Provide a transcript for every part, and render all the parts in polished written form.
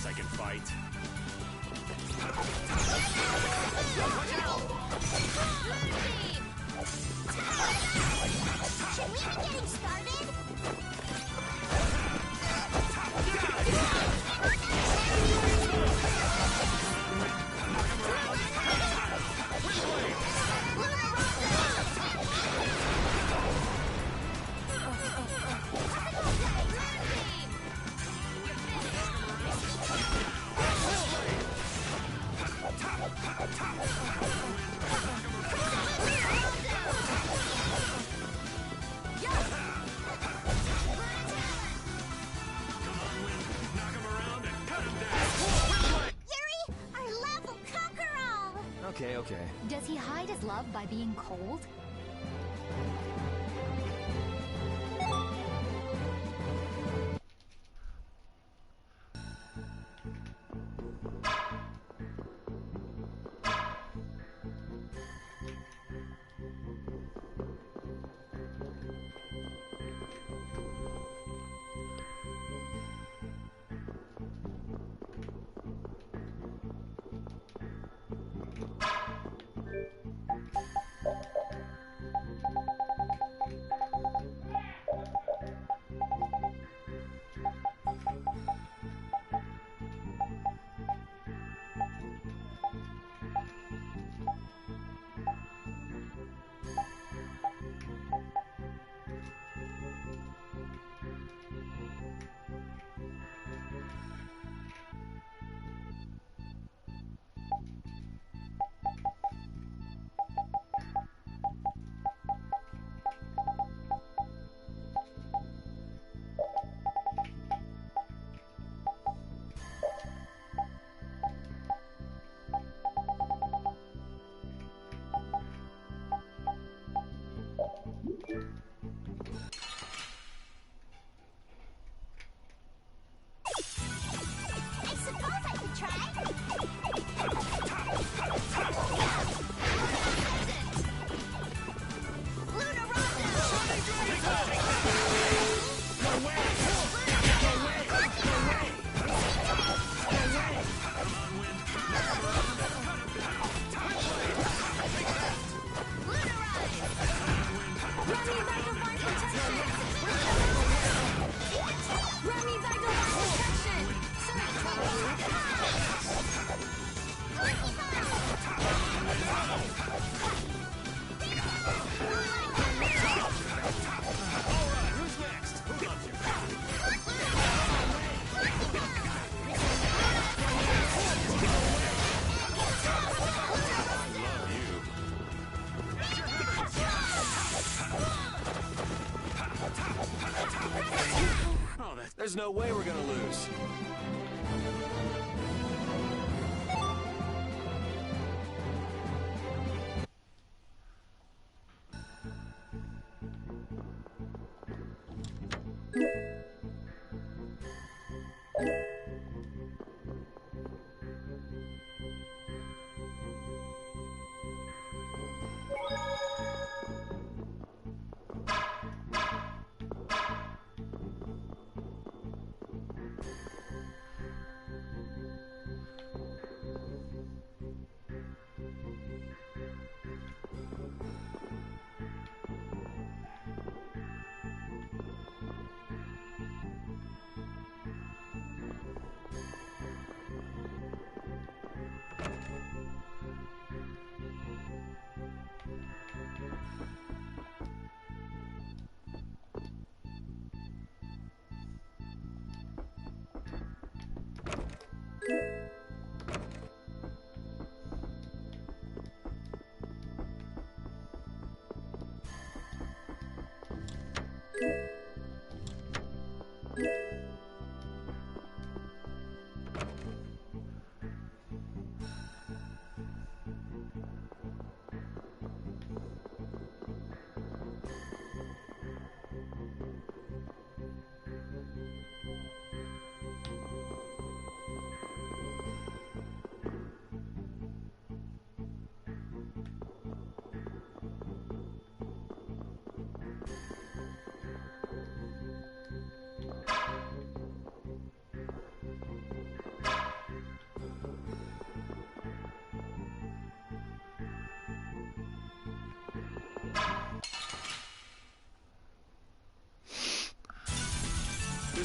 I can fight. Should we be getting started? Okay. Does he hide his love by being cold? There's no way we're gonna lose.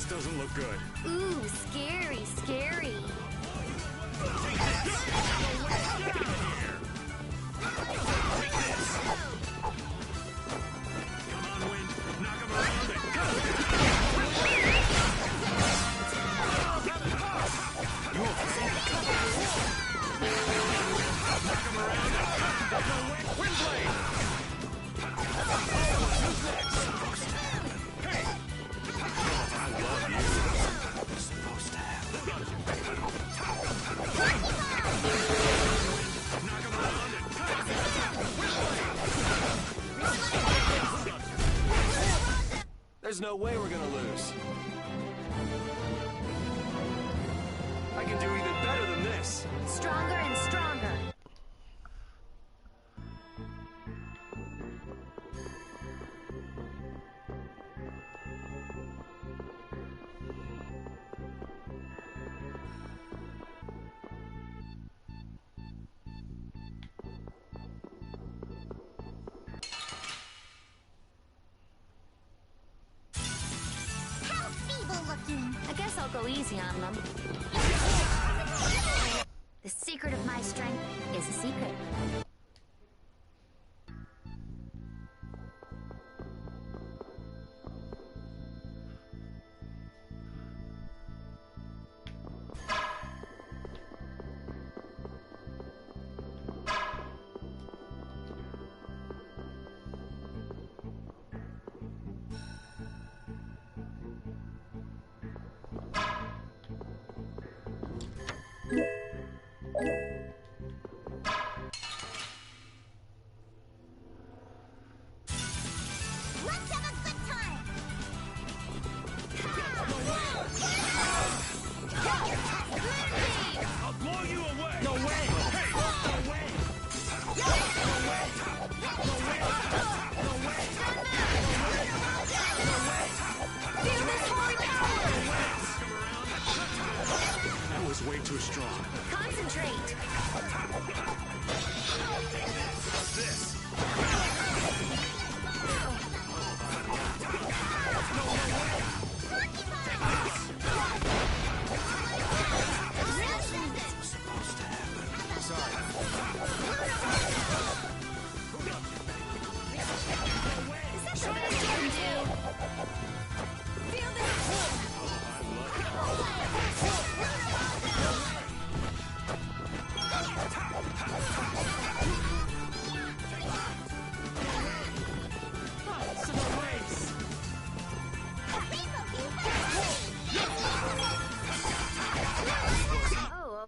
This doesn't look good. Ooh, scary, scary. There's no way we're gonna lose. I can do even better than this. Stronger and stronger. I guess I'll go easy on them. The secret of my strength is a secret. Let's have a good time. I'll blow you away. No way! Hey! No way! No way! No way! No way! Feel this holy power! That was way too strong. Concentrate. This.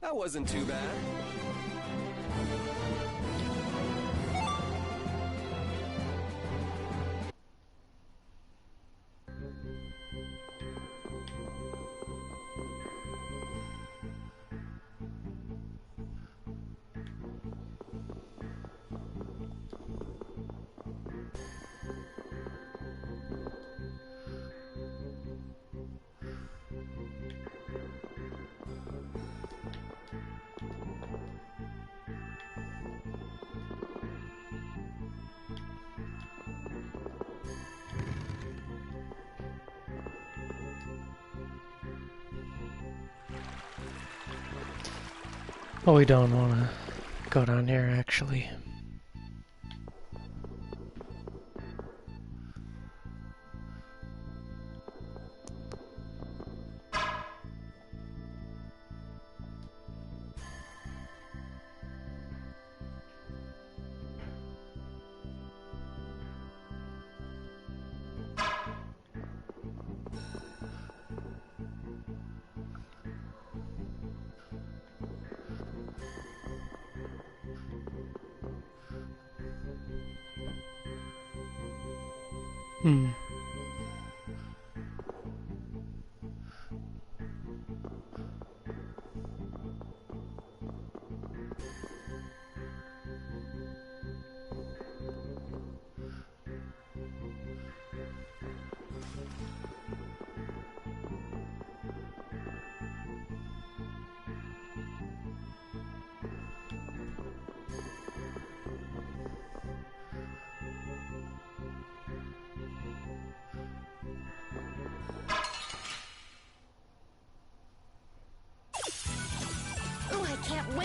That wasn't too bad. Oh, we don't want to go down here, actually.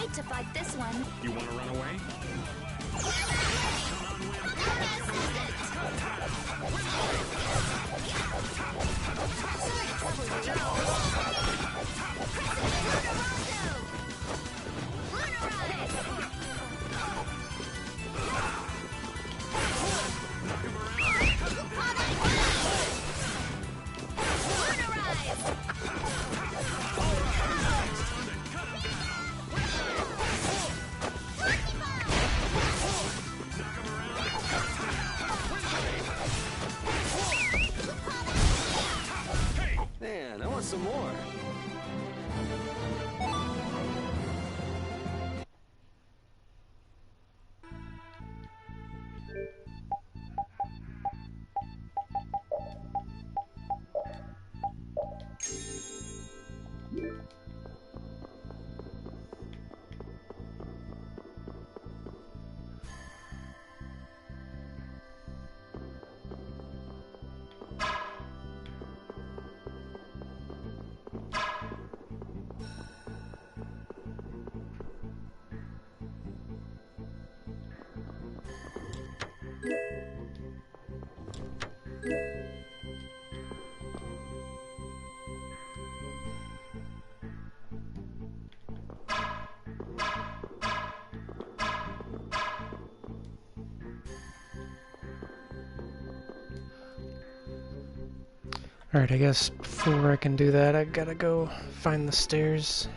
wait to fight this one. You want to run away? Man, I want some more. Alright, I guess before I can do that, I gotta go find the stairs.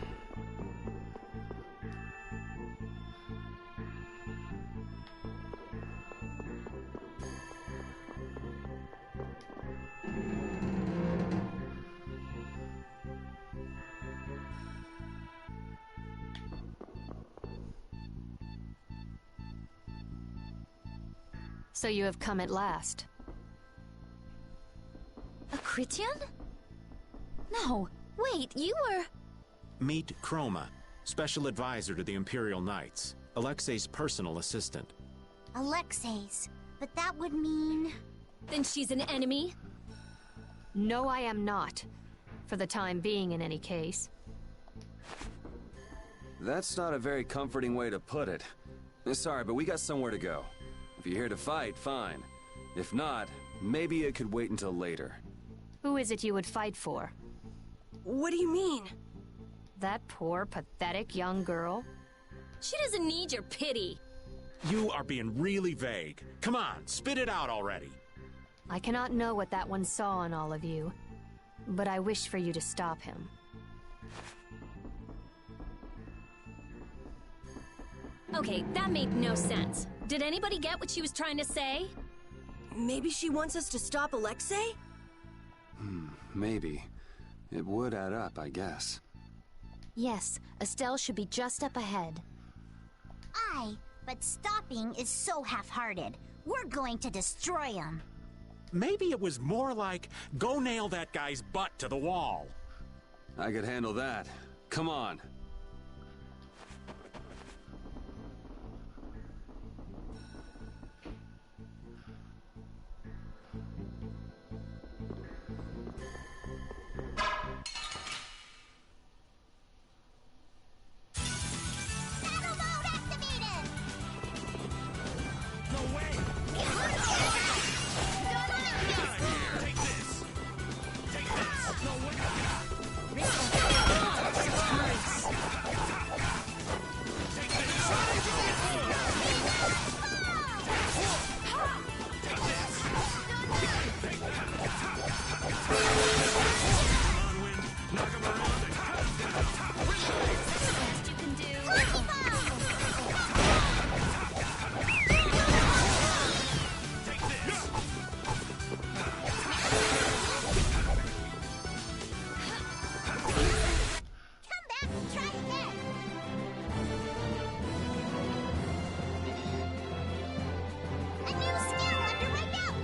So you have come at last. A Christian? No, wait, you were... Meet Chroma, special advisor to the Imperial Knights, Alexei's personal assistant. Alexei's. But that would mean... Then she's an enemy? No, I am not. For the time being, in any case. That's not a very comforting way to put it. Sorry, but we got somewhere to go. If you're here to fight, fine. If not, maybe it could wait until later. Who is it you would fight for? What do you mean? That poor, pathetic young girl? She doesn't need your pity. You are being really vague. Come on, spit it out already. I cannot know what that one saw in all of you, but I wish for you to stop him. Okay, that made no sense. Did anybody get what she was trying to say? Maybe she wants us to stop Alexei? Maybe. It would add up, I guess. Yes, Estelle should be just up ahead. Aye, but stopping is so half-hearted. We're going to destroy him. Maybe it was more like, go nail that guy's butt to the wall. I could handle that. Come on. Battle mode activated! No way! Take this! Take this! No way! Take Come back and try again! A new skill under my belt!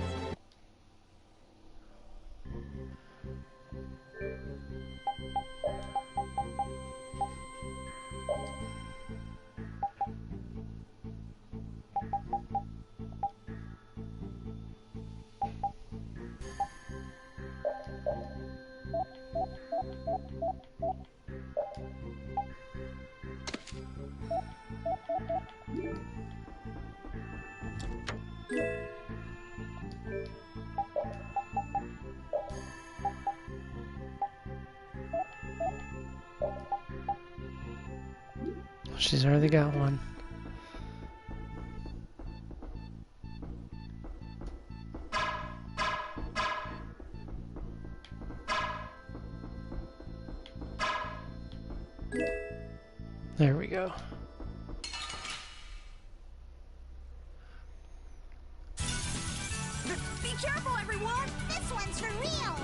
She's already got one. There we go. Be careful, everyone! This one's for real.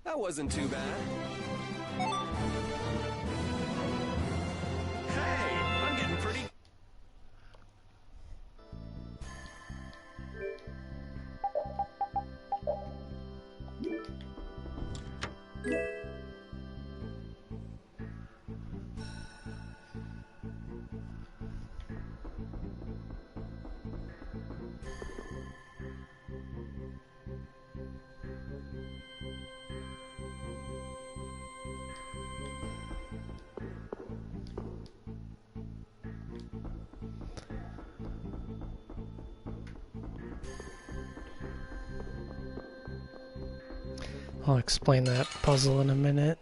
That wasn't too bad. Hey, I'm getting pretty. I'll explain that puzzle in a minute.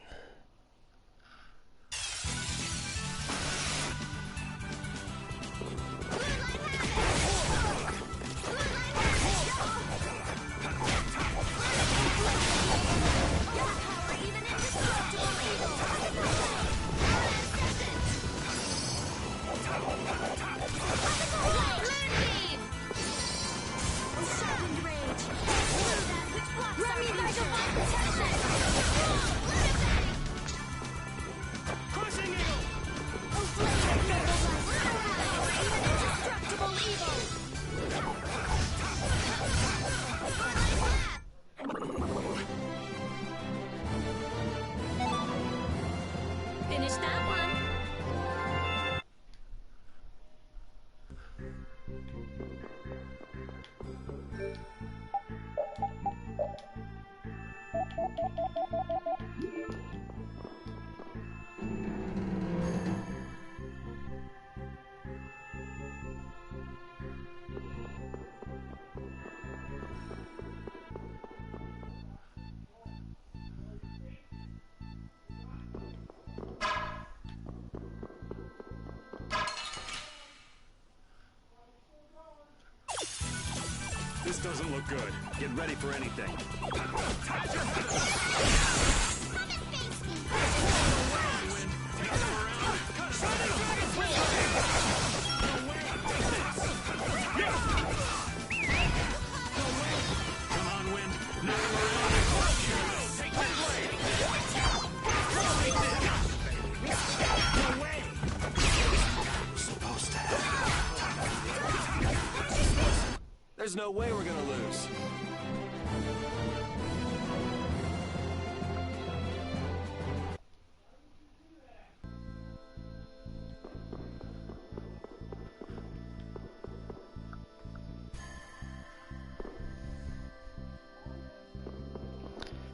Finish that one. This doesn't look good. Get ready for anything. Come on, Wind. Now no way. Supposed to There's no way we're gonna lose.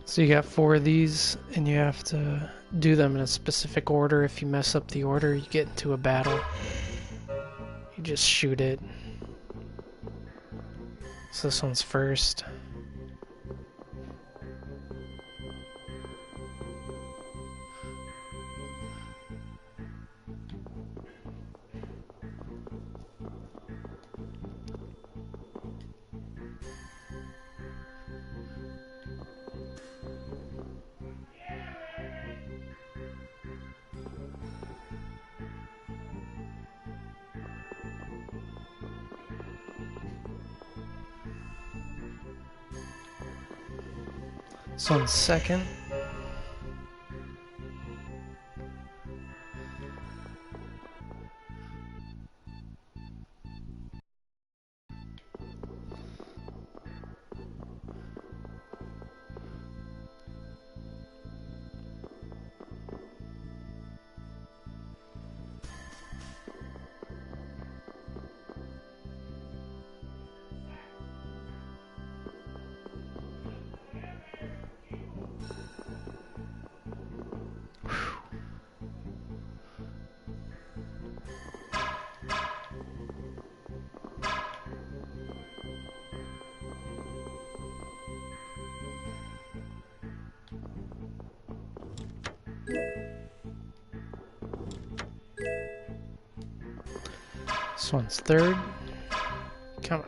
So you got 4 of these, and you have to do them in a specific order. If you mess up the order, you get into a battle. You just shoot it. So this one's first. This one's second. This one's third. Come on.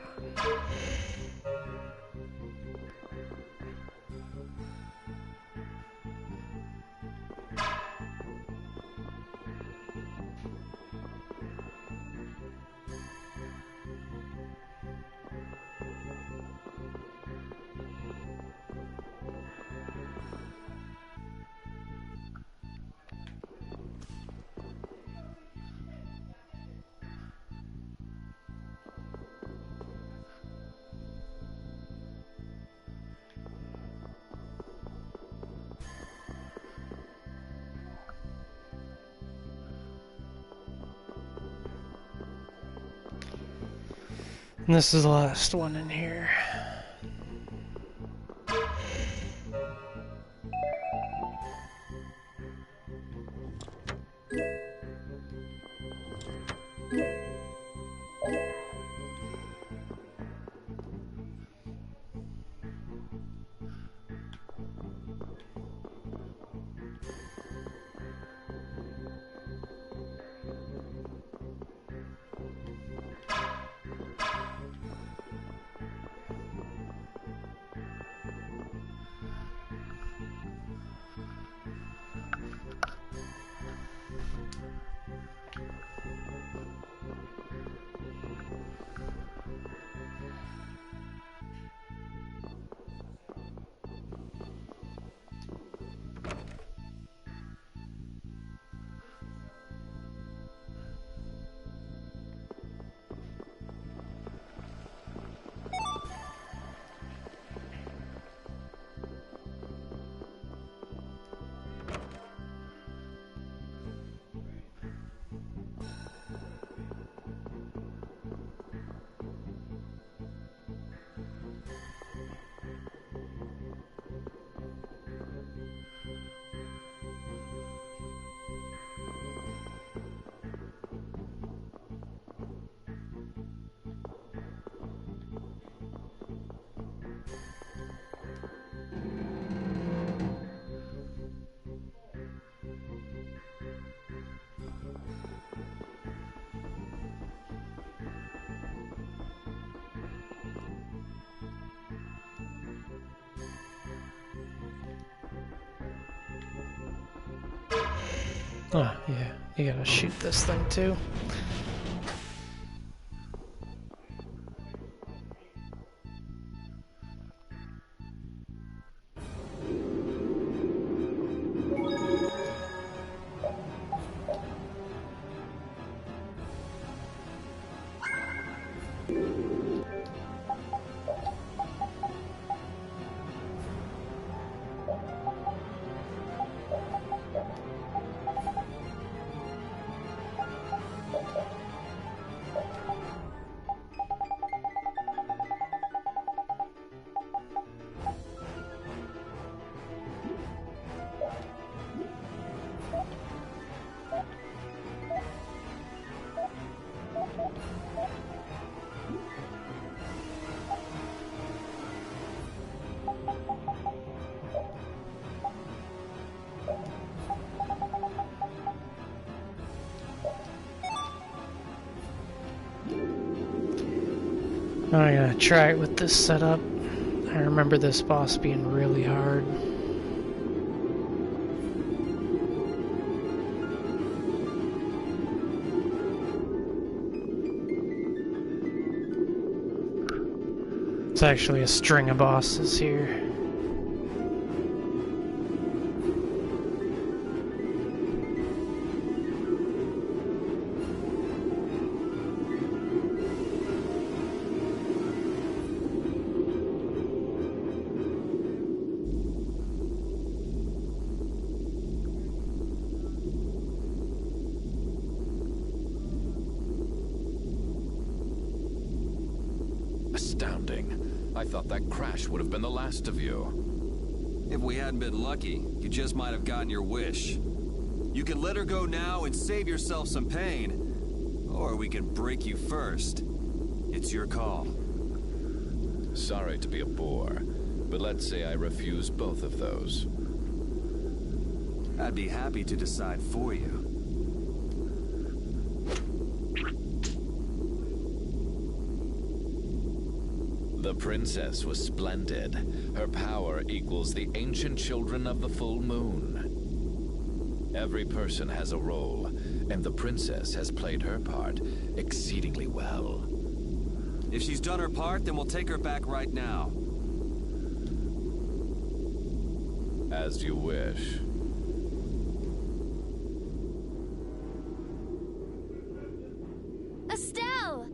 And this is the last one in here. Oh, yeah, you gotta shoot this thing too. I'm gonna try it with this setup. I remember this boss being really hard. It's actually a string of bosses here. Astounding. I thought that crash would have been the last of you. If we hadn't been lucky, you just might have gotten your wish. You can let her go now and save yourself some pain. Or we can break you first. It's your call. Sorry to be a bore, but let's say I refuse both of those. I'd be happy to decide for you. The princess was splendid. Her power equals the ancient children of the full moon. Every person has a role, and the princess has played her part exceedingly well. If she's done her part, then we'll take her back right now. As you wish. Estelle!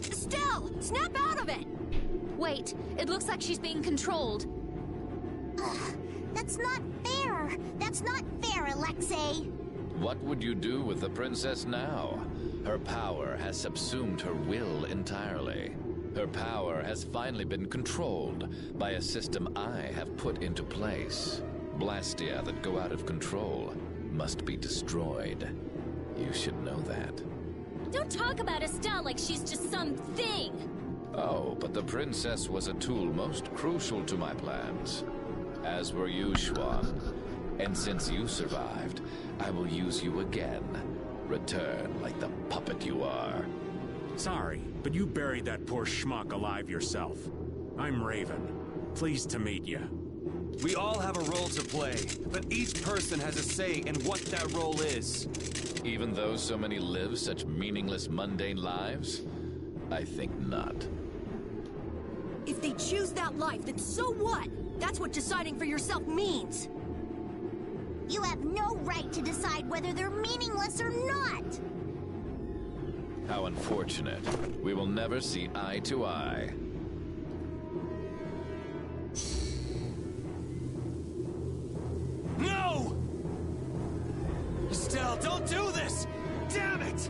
Estelle! Snap out of it! Wait, it looks like she's being controlled. Ugh, that's not fair. That's not fair, Alexei. What would you do with the princess now? Her power has subsumed her will entirely. Her power has finally been controlled by a system I have put into place. Blastia that go out of control must be destroyed. You should know that. Don't talk about Estelle like she's just some thing. Oh, but the princess was a tool most crucial to my plans. As were you, Schwan. And since you survived, I will use you again. Return like the puppet you are. Sorry, but you buried that poor schmuck alive yourself. I'm Raven. Pleased to meet you. We all have a role to play, but each person has a say in what that role is. Even though so many live such meaningless, mundane lives? I think not. If they choose that life, then so what? That's what deciding for yourself means. You have no right to decide whether they're meaningless or not. How unfortunate. We will never see eye to eye. No! Estelle, don't do this! Damn it!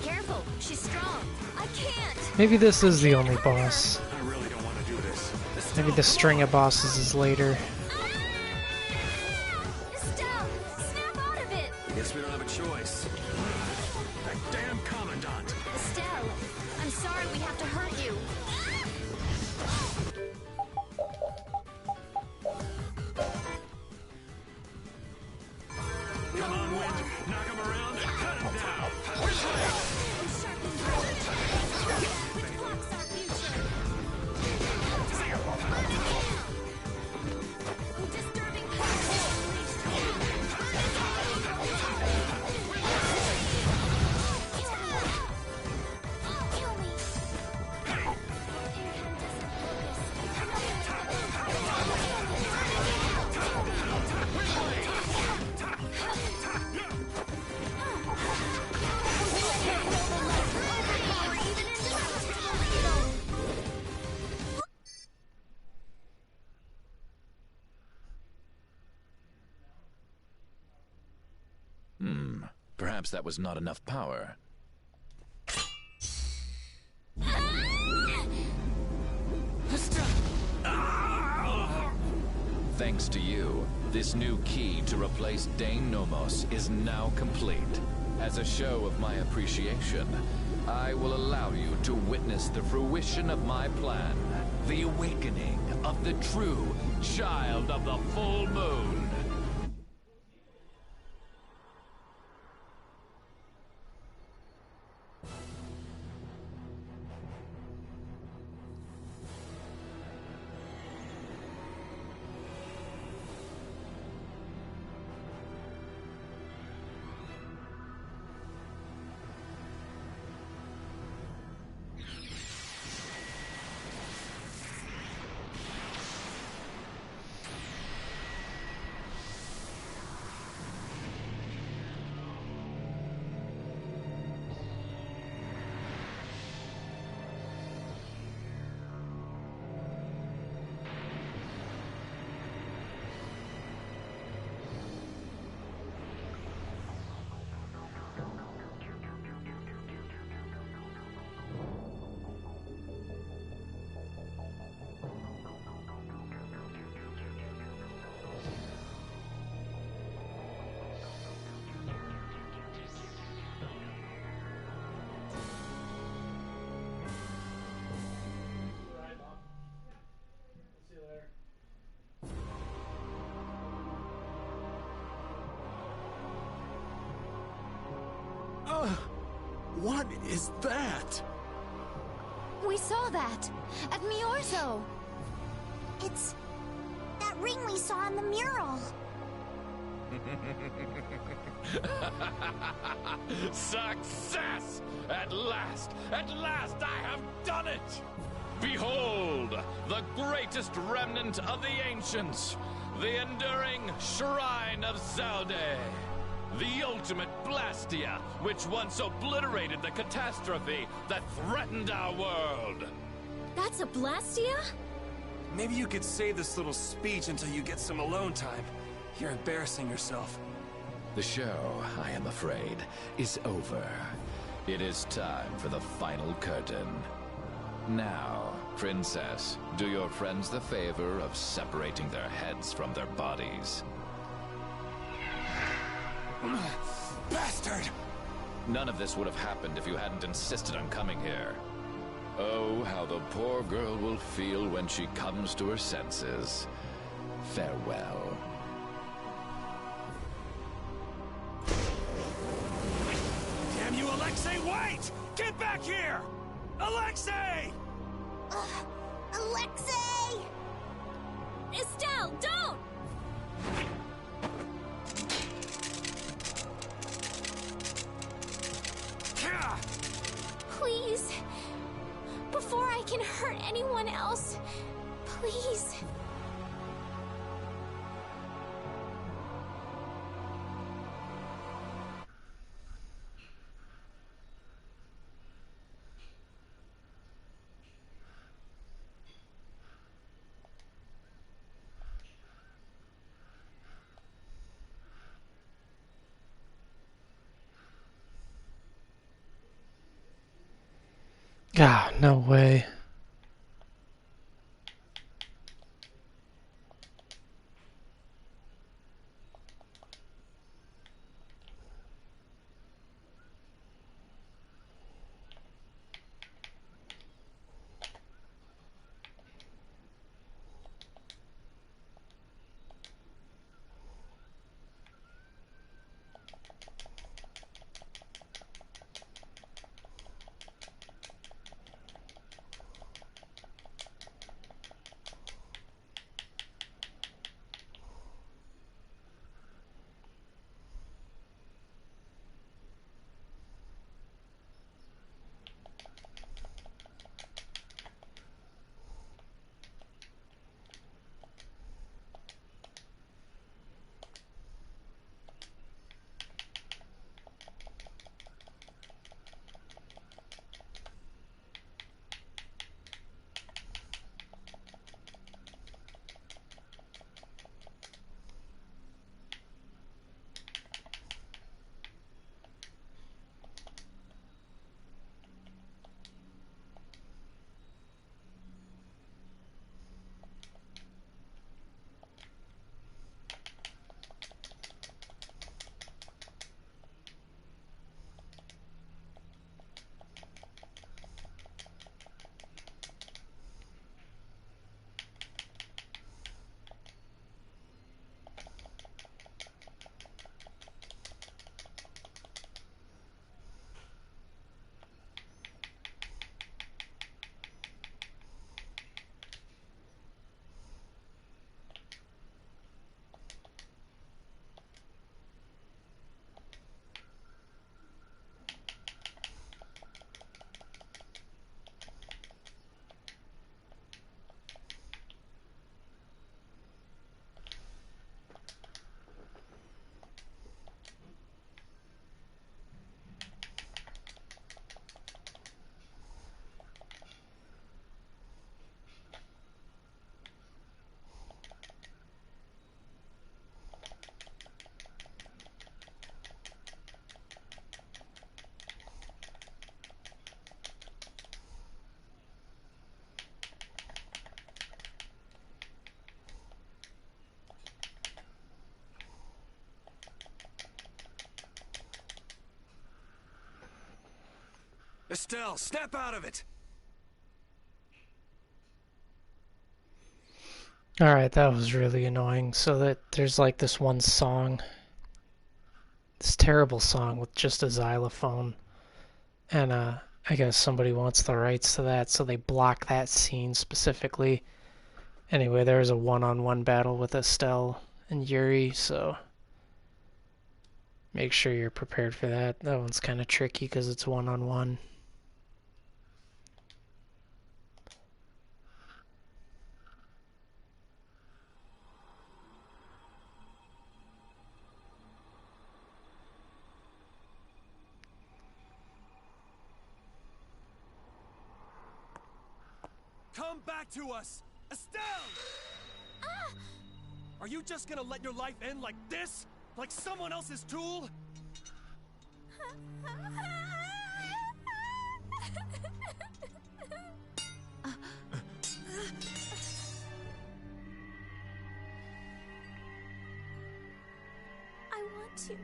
Careful, she's strong. I can't. Maybe this is the only boss. I really don't want to do this. Maybe the string of bosses is later. Estelle, snap out of it. Guess we don't have a choice. That damn commandant! Estelle, I'm sorry we have to hurt you. Come on, Wind! Knock him around and cut him down! Which blocks our future. Disturbing kill me. Perhaps that was not enough power. Thanks to you, this new key to replace Dane Nomos is now complete. As a show of my appreciation, I will allow you to witness the fruition of my plan. The awakening of the true child of the full moon. What is that? We saw that at Miorzo. It's that ring we saw on the mural. Success! At last I have done it! Behold, the greatest remnant of the ancients, the enduring Shrine of Zalde, the ultimate Blastia, which once obliterated the catastrophe that threatened our world. That's a Blastia? Maybe you could save this little speech until you get some alone time. You're embarrassing yourself. The show, I am afraid, is over. It is time for the final curtain. Now, Princess, do your friends the favor of separating their heads from their bodies. Bastard! None of this would have happened if you hadn't insisted on coming here. Oh, how the poor girl will feel when she comes to her senses. Farewell. Damn you, Alexei, wait! Get back here! Alexei! Alexei! Estelle, don't! Please. Before I can hurt anyone else. Please. Ah, no way. Estelle, snap out of it! Alright, that was really annoying. So that there's like this one song, this terrible song with just a xylophone. And I guess somebody wants the rights to that, so they block that scene specifically. Anyway, there was a one-on-one battle with Estelle and Yuri, so make sure you're prepared for that. That one's kind of tricky because it's one-on-one. Come back to us! Estelle! Are you just gonna let your life end like this? Like someone else's tool? I want to.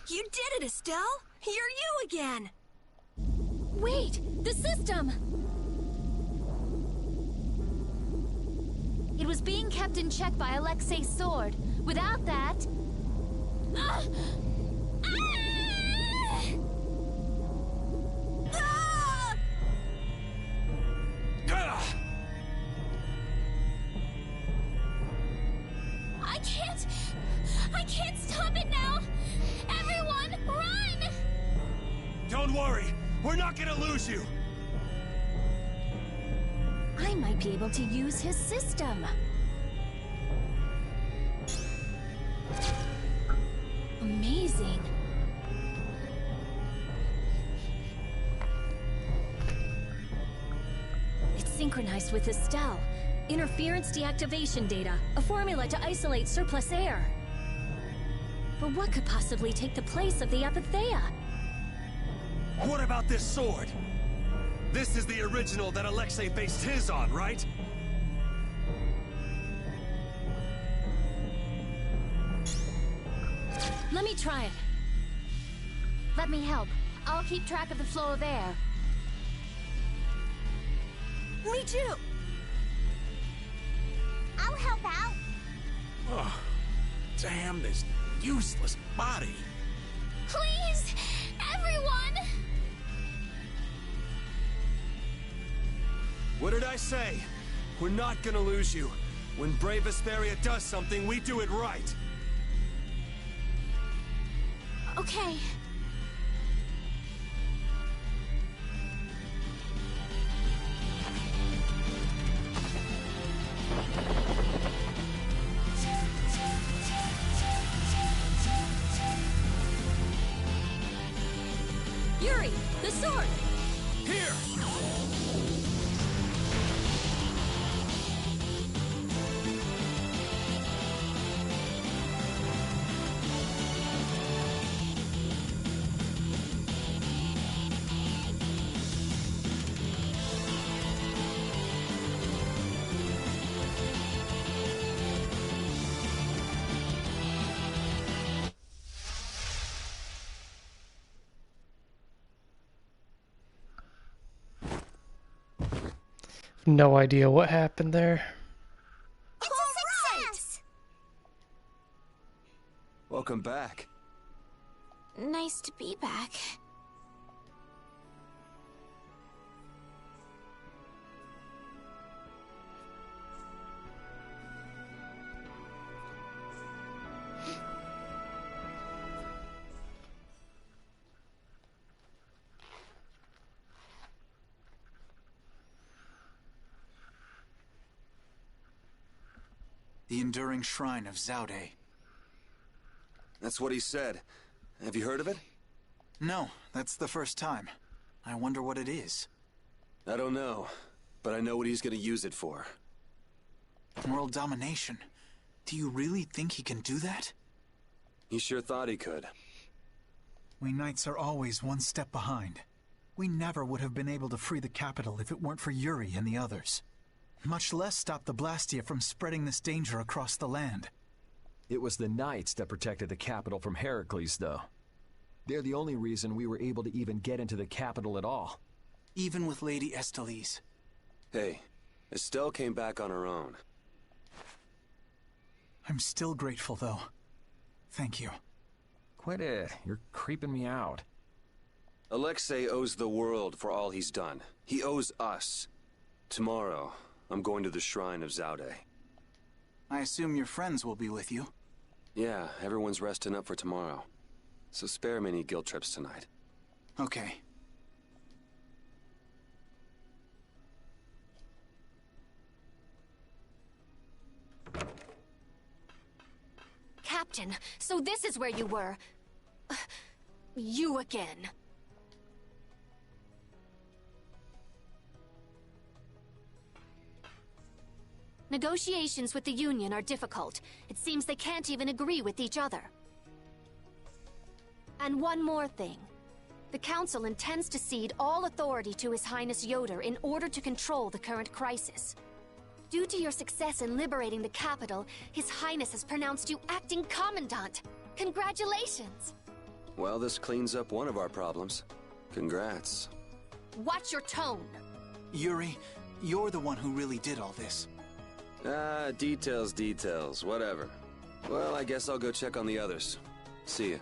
You did it, Estelle! You're you again! Wait! The system! It was being kept in check by Alexei's sword. Without that... Ah! I can't stop it now! Everyone, run! Don't worry, we're not gonna lose you! I might be able to use his system. Amazing. It's synchronized with Estelle. Interference deactivation data. A formula to isolate surplus air. But what could possibly take the place of the Apatheia? What about this sword? This is the original that Alexei based his on, right? Let me try it. Let me help. I'll keep track of the flow of air. Me too! I'll help out. Oh, damn this useless body. Please! Everyone! What did I say? We're not gonna lose you. When brave Vesperia does something, we do it right. Okay. Yuri, the sword! Here! No idea what happened there. It's a success! Welcome back. Nice to be back. The enduring shrine of Zaude. That's what he said. Have you heard of it? No, that's the first time. I wonder what it is. I don't know, but I know what he's gonna use it for. World domination. Do you really think he can do that? He sure thought he could. We Knights are always one step behind. We never would have been able to free the capital if it weren't for Yuri and the others. Much less stop the Blastia from spreading this danger across the land. It was the Knights that protected the capital from Heracles, though. They're the only reason we were able to even get into the capital at all. Even with Lady Estellise. Hey, Estelle came back on her own. I'm still grateful, though. Thank you. Quit it. You're creeping me out. Alexei owes the world for all he's done. He owes us. Tomorrow, I'm going to the shrine of Zaude. I assume your friends will be with you. Yeah, everyone's resting up for tomorrow. So spare me any guilt trips tonight. Okay. Captain, so this is where you were. You again. Negotiations with the Union are difficult. It seems they can't even agree with each other. And one more thing. The Council intends to cede all authority to His Highness Yoder in order to control the current crisis. Due to your success in liberating the capital, His Highness has pronounced you acting commandant. Congratulations! Well, this cleans up one of our problems. Congrats. Watch your tone! Yuri, you're the one who really did all this. Details, whatever. Well, I guess I'll go check on the others. See ya.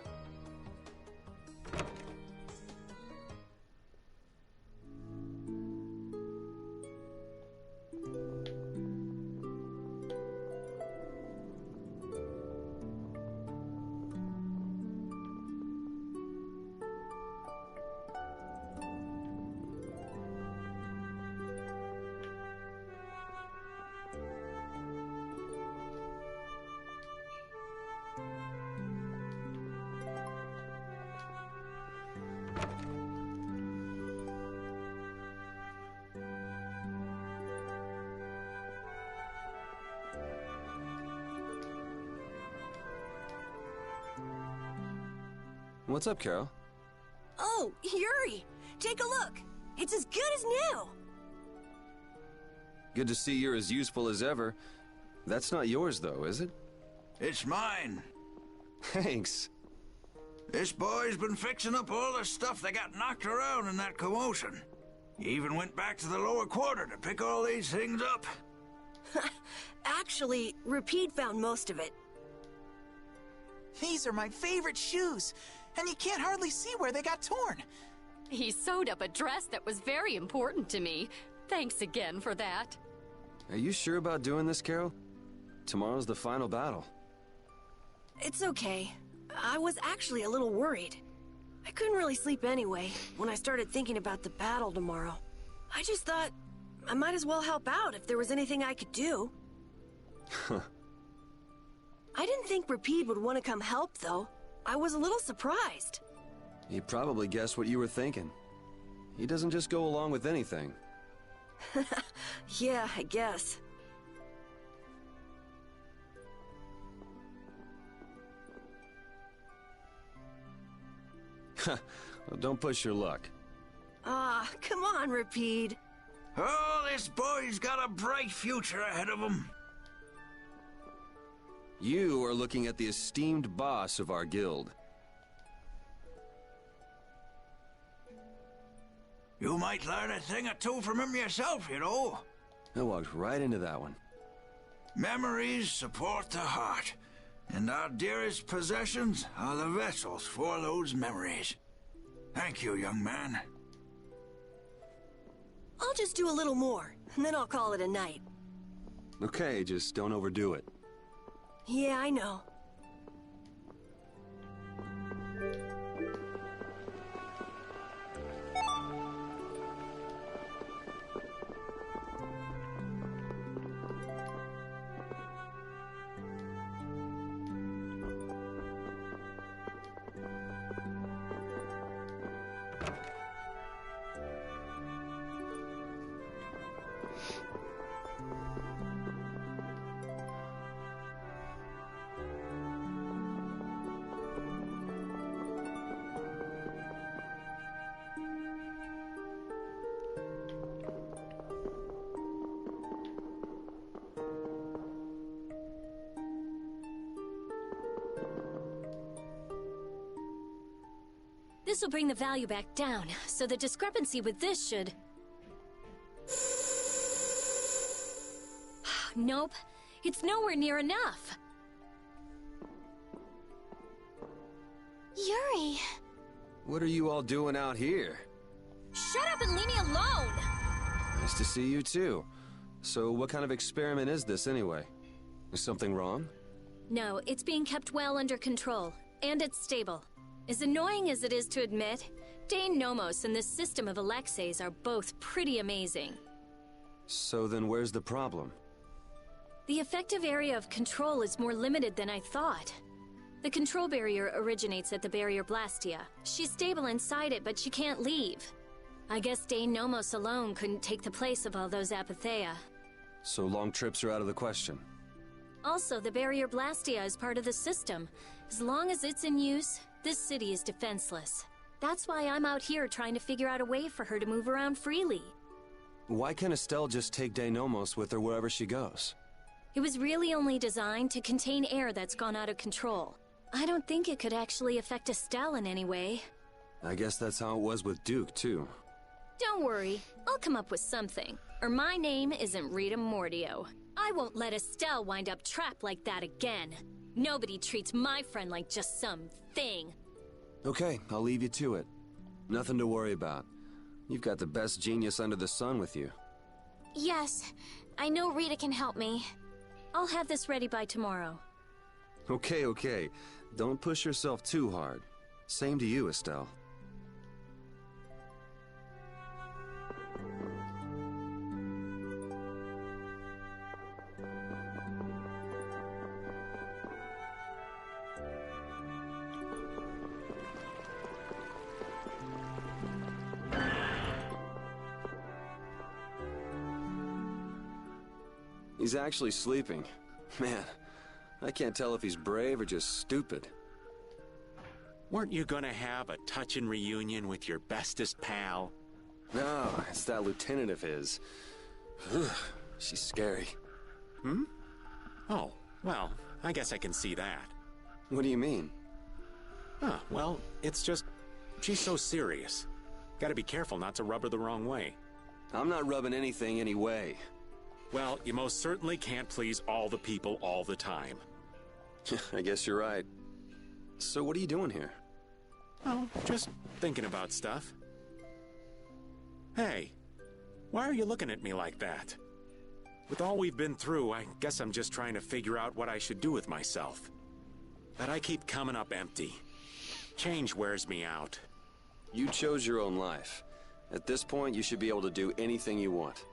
What's up, Carol? Oh, Yuri! Take a look! It's as good as new! Good to see you're as useful as ever. That's not yours, though, is it? It's mine. Thanks. This boy's been fixing up all the stuff that got knocked around in that commotion. He even went back to the lower quarter to pick all these things up. Actually, Rapide found most of it. These are my favorite shoes, and you can't hardly see where they got torn. He sewed up a dress that was very important to me. Thanks again for that. Are you sure about doing this, Carol? Tomorrow's the final battle. It's okay. I was actually a little worried. I couldn't really sleep anyway when I started thinking about the battle tomorrow. I just thought I might as well help out if there was anything I could do. I didn't think Rapide would want to come help, though. I was a little surprised. He probably guessed what you were thinking. He doesn't just go along with anything. Yeah, I guess. Well, don't push your luck. Ah, come on, Rapide. Oh, this boy's got a bright future ahead of him. You are looking at the esteemed boss of our guild. You might learn a thing or two from him yourself, you know. I walked right into that one. Memories support the heart, and our dearest possessions are the vessels for those memories. Thank you, young man. I'll just do a little more, and then I'll call it a night. Okay, just don't overdo it. Yeah, I know. This will bring the value back down, so the discrepancy with this should... Nope, it's nowhere near enough. Yuri! What are you all doing out here? Shut up and leave me alone! Nice to see you too. So what kind of experiment is this anyway? Is something wrong? No, it's being kept well under control, and it's stable. As annoying as it is to admit, Dane Nomos and this system of Alexei's are both pretty amazing. So then where's the problem? The effective area of control is more limited than I thought. The control barrier originates at the barrier Blastia. She's stable inside it, but she can't leave. I guess Dane Nomos alone couldn't take the place of all those Apatheia. So long trips are out of the question. Also, the barrier Blastia is part of the system. As long as it's in use, this city is defenseless. That's why I'm out here trying to figure out a way for her to move around freely. Why can't Estelle just take Dane Nomos with her wherever she goes? It was really only designed to contain air that's gone out of control. I don't think it could actually affect Estelle in any way. I guess that's how it was with Duke, too. Don't worry, I'll come up with something. Or my name isn't Rita Mordio. I won't let Estelle wind up trapped like that again. Nobody treats my friend like just some thing. Okay, I'll leave you to it. Nothing to worry about. You've got the best genius under the sun with you. Yes, I know Rita can help me. I'll have this ready by tomorrow. Okay. Don't push yourself too hard. Same to you, Estelle. He's actually sleeping. Man, I can't tell if he's brave or just stupid. Weren't you gonna have a touching reunion with your bestest pal? No, it's that lieutenant of his. Ugh, she's scary. Hmm? Oh, well, I guess I can see that. What do you mean? Well, it's just... she's so serious. Gotta be careful not to rub her the wrong way. I'm not rubbing anything any way. Well, you most certainly can't please all the people all the time. I guess you're right. So what are you doing here? Oh, just thinking about stuff. Hey, why are you looking at me like that? With all we've been through, I guess I'm just trying to figure out what I should do with myself. But I keep coming up empty. Change wears me out. You chose your own life. At this point, you should be able to do anything you want.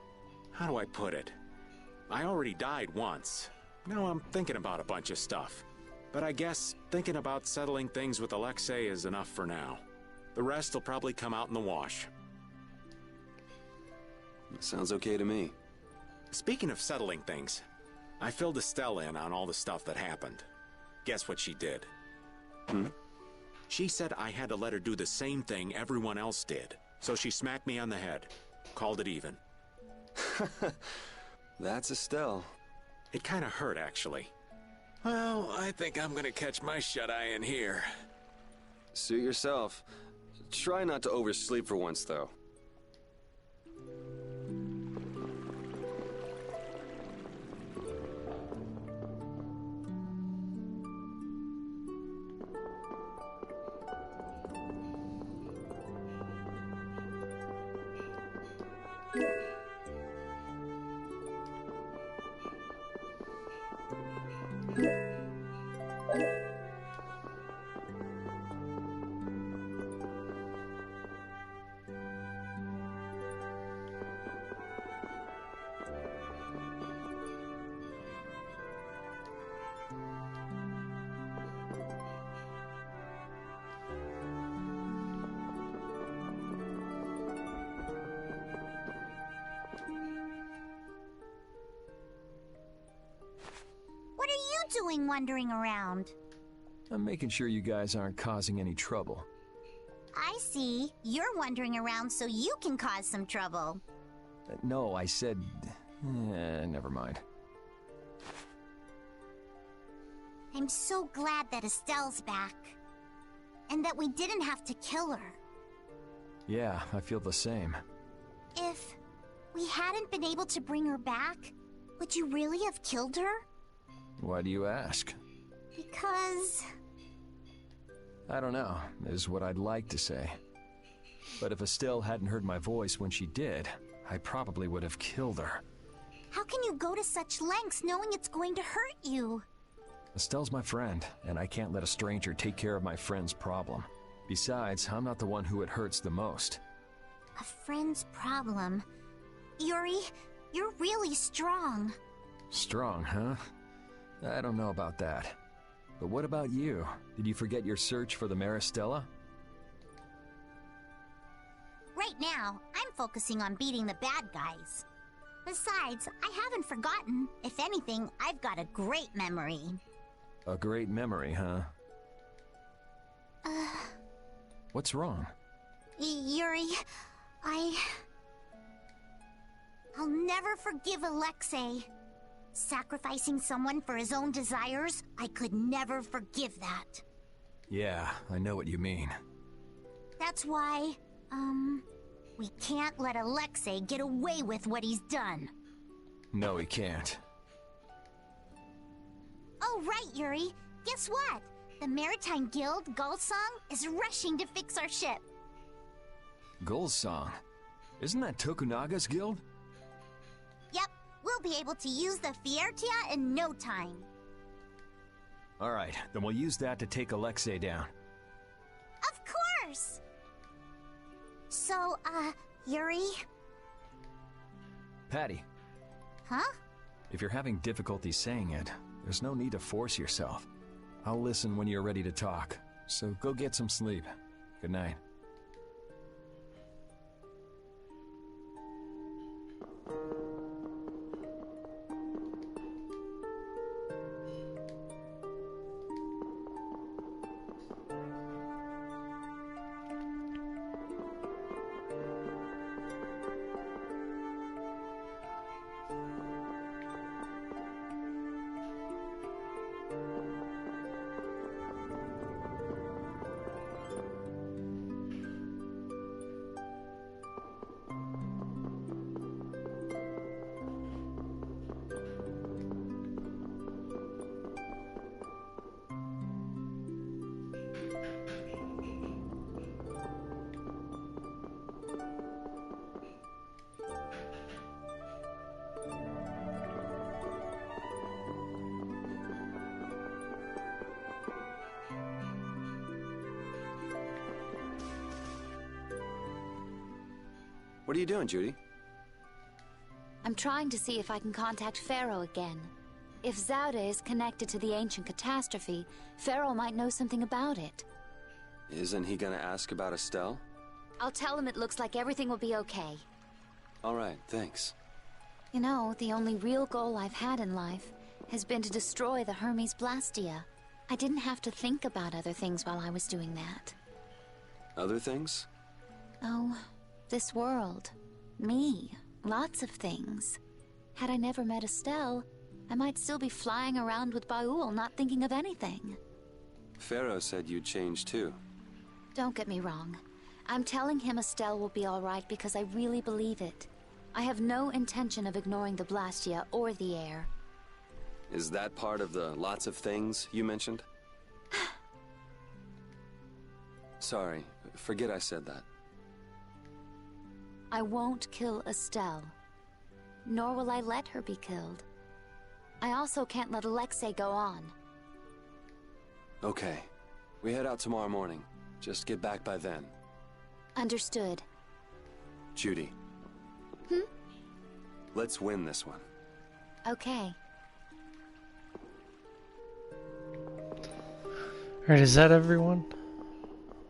How do I put it? I already died once. Now I'm thinking about a bunch of stuff. But I guess thinking about settling things with Alexei is enough for now. The rest will probably come out in the wash. Sounds okay to me. Speaking of settling things, I filled Estelle in on all the stuff that happened. Guess what she did? She said I had to let her do the same thing everyone else did. So she smacked me on the head. Called it even. That's Estelle. It kind of hurt, actually. Well, I think I'm gonna catch my shut-eye in here. Suit yourself. Try not to oversleep for once, though. What are you doing wandering around? I'm making sure you guys aren't causing any trouble. I see. You're wandering around so you can cause some trouble. No, I said... never mind. I'm so glad that Estelle's back. and that we didn't have to kill her. Yeah, I feel the same. If we hadn't been able to bring her back, would you really have killed her? Why do you ask? Because... I don't know, is what I'd like to say. But if Estelle hadn't heard my voice when she did, I probably would have killed her. How can you go to such lengths knowing it's going to hurt you? Estelle's my friend, and I can't let a stranger take care of my friend's problem. Besides, I'm not the one who it hurts the most. A friend's problem? Yuri, you're really strong. Strong, huh? I don't know about that. But what about you? Did you forget your search for the Maristella? Right now, I'm focusing on beating the bad guys. Besides, I haven't forgotten. If anything, I've got a great memory. A great memory, huh? What's wrong? Yuri, I'll never forgive Alexei. Sacrificing someone for his own desires, I could never forgive that. Yeah, I know what you mean. That's why, we can't let Alexei get away with what he's done. No, he can't. Oh, right, Yuri. Guess what? The Maritime Guild, Gullsong, is rushing to fix our ship. Gullsong? Isn't that Tokunaga's guild? Yep, we'll be able to use the Fiertia in no time. Alright, then we'll use that to take Alexei down. Of course! So, Yuri? Patty. Huh? If you're having difficulty saying it, there's no need to force yourself. I'll listen when you're ready to talk, so go get some sleep. Good night. What are you doing, Judy? I'm trying to see if I can contact Pharaoh again. If Zaude is connected to the ancient catastrophe, Pharaoh might know something about it. Isn't he gonna ask about Estelle? I'll tell him it looks like everything will be okay. All right, thanks. You know, the only real goal I've had in life has been to destroy the Hermes Blastia. I didn't have to think about other things while I was doing that. Other things? Oh, this world. Me. Lots of things. Had I never met Estelle, I might still be flying around with Baul, not thinking of anything. Pharaoh said you'd change too. Don't get me wrong. I'm telling him Estelle will be alright because I really believe it. I have no intention of ignoring the Blastia or the air. Is that part of the lots of things you mentioned? Sorry, forget I said that. I won't kill Estelle. Nor will I let her be killed. I also can't let Alexei go on. Okay. We head out tomorrow morning. Just get back by then. Understood. Judy. Let's win this one. Okay. Alright, is that everyone?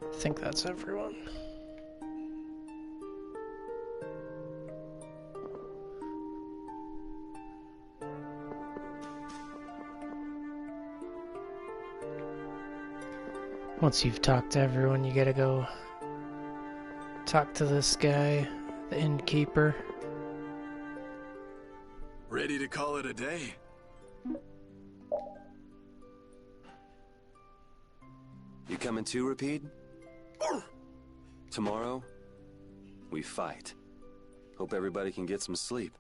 I think that's everyone. Once you've talked to everyone, you gotta go talk to this guy, the innkeeper. Ready to call it a day? You coming too, Rapide? Tomorrow, we fight. Hope everybody can get some sleep.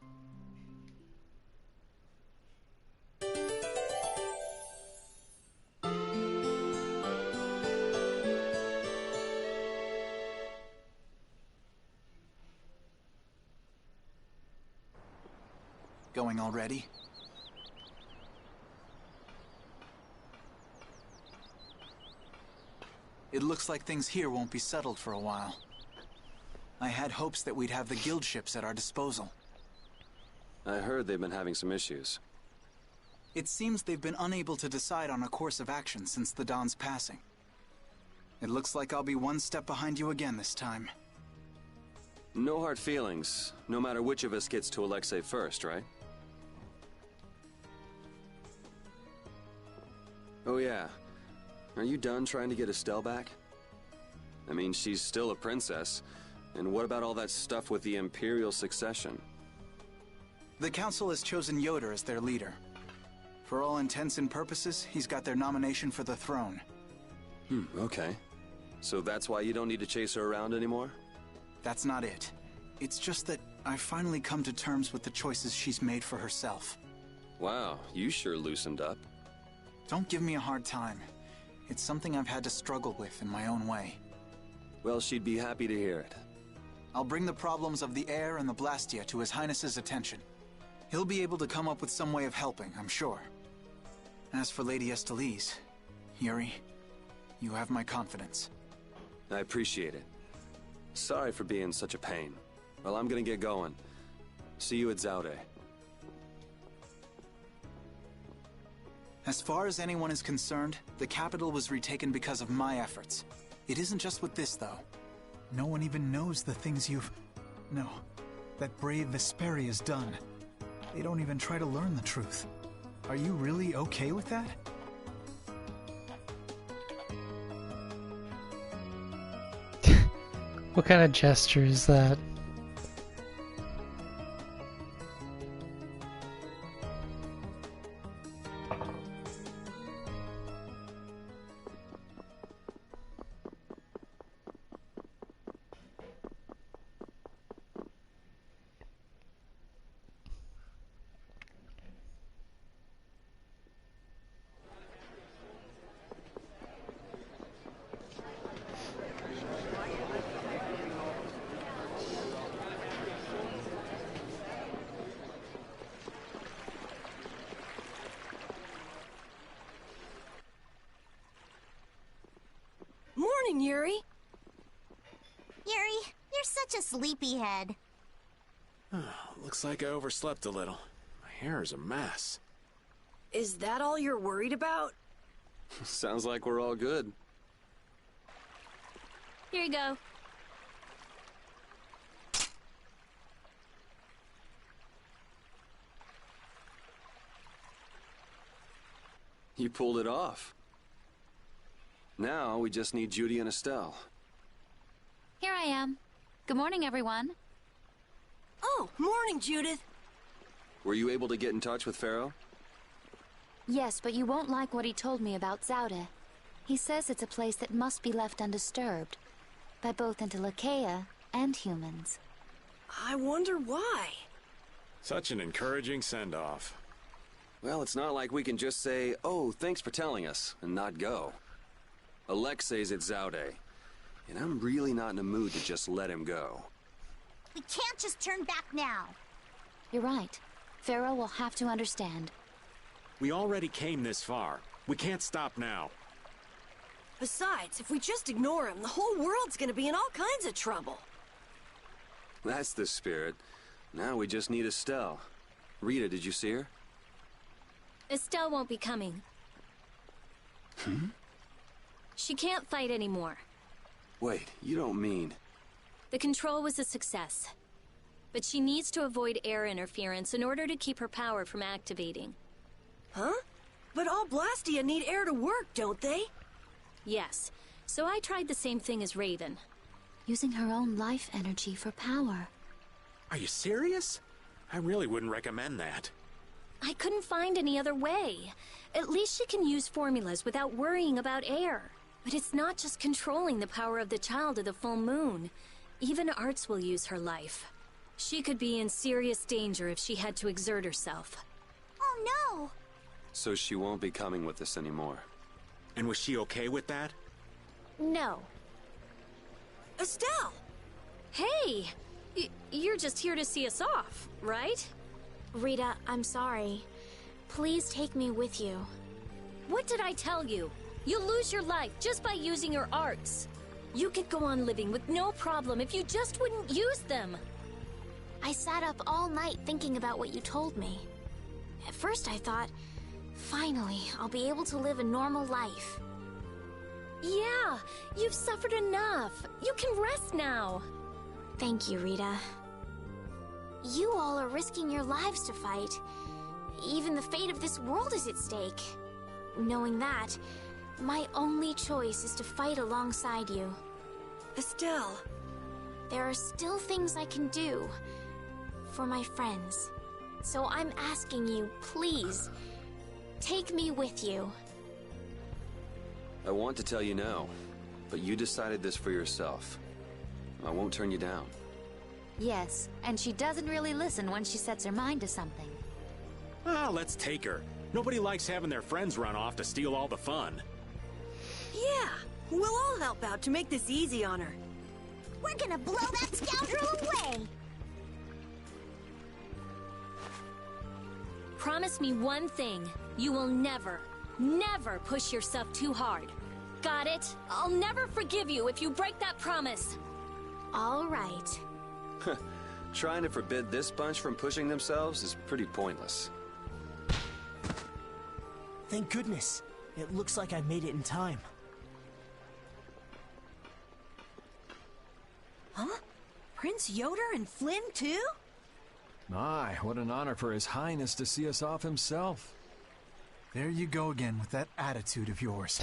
Going already? It looks like things here won't be settled for a while. I had hopes that we'd have the guild ships at our disposal. I heard they've been having some issues. It seems they've been unable to decide on a course of action since the Don's passing. It looks like I'll be one step behind you again this time. No hard feelings, no matter which of us gets to Alexei first, right? Oh yeah. Are you done trying to get Estelle back? I mean, she's still a princess. And what about all that stuff with the Imperial succession? The Council has chosen Yoder as their leader. For all intents and purposes, he's got their nomination for the throne. Okay. So that's why you don't need to chase her around anymore? That's not it. It's just that I've finally come to terms with the choices she's made for herself. Wow, you sure loosened up. Don't give me a hard time. It's something I've had to struggle with in my own way. Well, she'd be happy to hear it. I'll bring the problems of the air and the Blastia to His Highness's attention. He'll be able to come up with some way of helping, I'm sure. As for Lady Estellise, Yuri, you have my confidence. I appreciate it. Sorry for being such a pain. Well, I'm gonna get going. See you at Zaude. As far as anyone is concerned, the capital was retaken because of my efforts. It isn't just with this, though. No one even knows the things that brave Vesperia's done. They don't even try to learn the truth. Are you really okay with that? What kind of gesture is that? Morning, Yuri. Yuri, you're such a sleepyhead. Looks like I overslept a little. My hair is a mess. Is that all you're worried about? Sounds like we're all good. Here you go. You pulled it off. Now we just need Judy and Estelle. Here I am. Good morning, everyone. Oh, morning, Judith. Were you able to get in touch with Pharaoh? Yes, but you won't like what he told me about Zaude. He says it's a place that must be left undisturbed by both Interlocheia and humans. I wonder why. Such an encouraging send-off. Well, it's not like we can just say, "Oh, thanks for telling us," and not go. Alexei's at Zaude, and I'm really not in a mood to just let him go. We can't just turn back now. You're right. Pharaoh will have to understand. We already came this far. We can't stop now. Besides, if we just ignore him, the whole world's gonna be in all kinds of trouble. That's the spirit. Now we just need Estelle. Rita, did you see her? Estelle won't be coming. She can't fight anymore. Wait, you don't mean... The control was a success. But she needs to avoid air interference in order to keep her power from activating. Huh? But all Blastia need air to work, don't they? Yes. So I tried the same thing as Raven. Using her own life energy for power. Are you serious? I really wouldn't recommend that. I couldn't find any other way. At least she can use formulas without worrying about air. But it's not just controlling the power of the child of the full moon. Even Arts will use her life. She could be in serious danger if she had to exert herself. Oh no! So she won't be coming with us anymore. And was she okay with that? No. Estelle! Hey! You're just here to see us off, right? Rita, I'm sorry. Please take me with you. What did I tell you? You'll lose your life just by using your arts. You could go on living with no problem if you just wouldn't use them. I sat up all night thinking about what you told me. At first I thought, finally, I'll be able to live a normal life. Yeah, you've suffered enough. You can rest now. Thank you, Rita. You all are risking your lives to fight. Even the fate of this world is at stake. Knowing that, my only choice is to fight alongside you. Estelle. There are still things I can do for my friends. So I'm asking you, please, take me with you. I want to tell you no, but you decided this for yourself. I won't turn you down. Yes, and she doesn't really listen when she sets her mind to something. Ah, let's take her. Nobody likes having their friends run off to steal all the fun. Yeah, we'll all help out to make this easy on her. We're gonna blow that scoundrel away! Promise me one thing. You will never, never push yourself too hard. Got it? I'll never forgive you if you break that promise. All right. Trying to forbid this bunch from pushing themselves is pretty pointless. Thank goodness. It looks like I made it in time. Huh? Prince Yoder and Flynn, too? My, what an honor for His Highness to see us off himself. There you go again with that attitude of yours.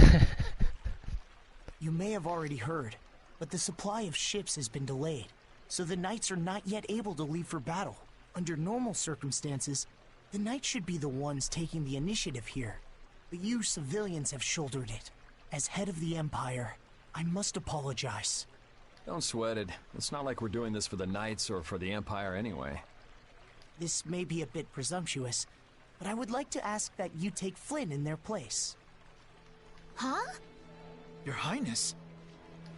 You may have already heard, but the supply of ships has been delayed, so the knights are not yet able to leave for battle. Under normal circumstances, the knights should be the ones taking the initiative here, but you civilians have shouldered it. As head of the Empire, I must apologize. Don't sweat it. It's not like we're doing this for the knights or for the Empire anyway. This may be a bit presumptuous, but I would like to ask that you take Flynn in their place. Huh? Your Highness?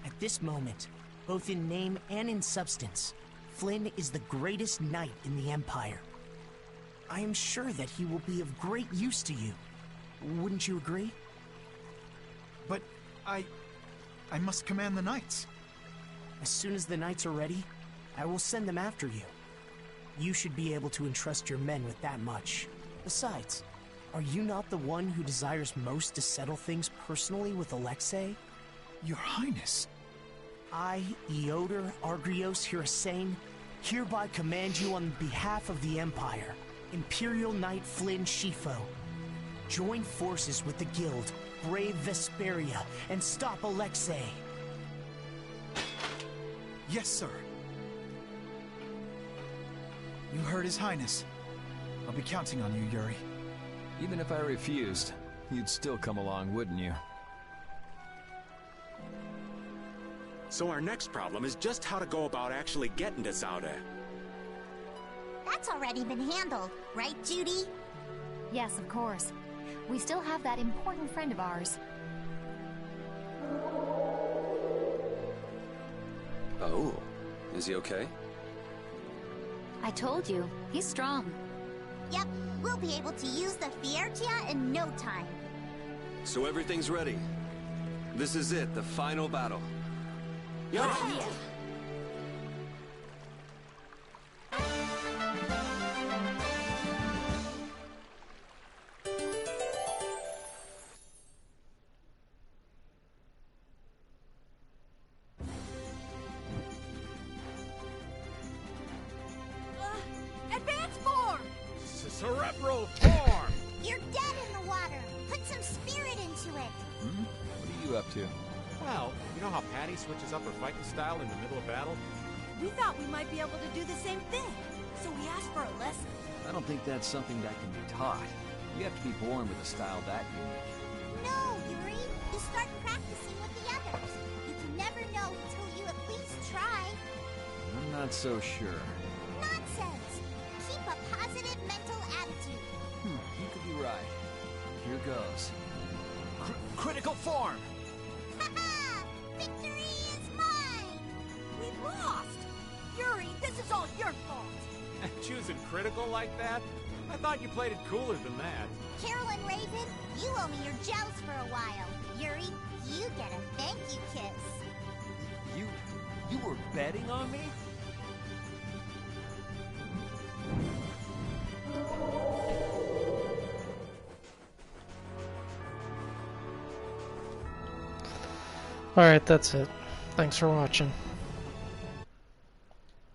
At this moment, both in name and in substance, Flynn is the greatest knight in the Empire. I am sure that he will be of great use to you. Wouldn't you agree? But I must command the knights. As soon as the knights are ready, I will send them after you. You should be able to entrust your men with that much. Besides, are you not the one who desires most to settle things personally with Alexei? Your Highness. I, Eoder Argrios Hirasain, hereby command you on behalf of the Empire, Imperial Knight Flynn Shifo. Join forces with the Guild, brave Vesperia, and stop Alexei. Yes, sir. You heard His Highness. I'll be counting on you, Yuri. Even if I refused, you'd still come along, wouldn't you? So our next problem is just how to go about actually getting to Zaude. That's already been handled, right, Judy? Yes, of course. We still have that important friend of ours. Oh, is he okay? I told you, he's strong. Yep, we'll be able to use the Fiertia in no time. So everything's ready. This is it, the final battle. Yeah. Advance form! Cerebral form! You're dead in the water. Put some spirit into it. What are you up to? Well, you know how Patty switches up her fighting style in the middle of battle? We thought we might be able to do the same thing, so we asked for a lesson. I don't think that's something that can be taught. You have to be born with a style that unique. No, Yuri. You start practicing with not so sure. Nonsense! Keep a positive mental attitude. You could be right. Here goes. Critical form! Haha! Victory is mine! We've lost! Yuri, this is all your fault! Choosing critical like that? I thought you played it cooler than that. Carol and Raven, you owe me your gels for a while. Yuri, you get a thank you kiss. You were betting on me? Alright, that's it. Thanks for watching.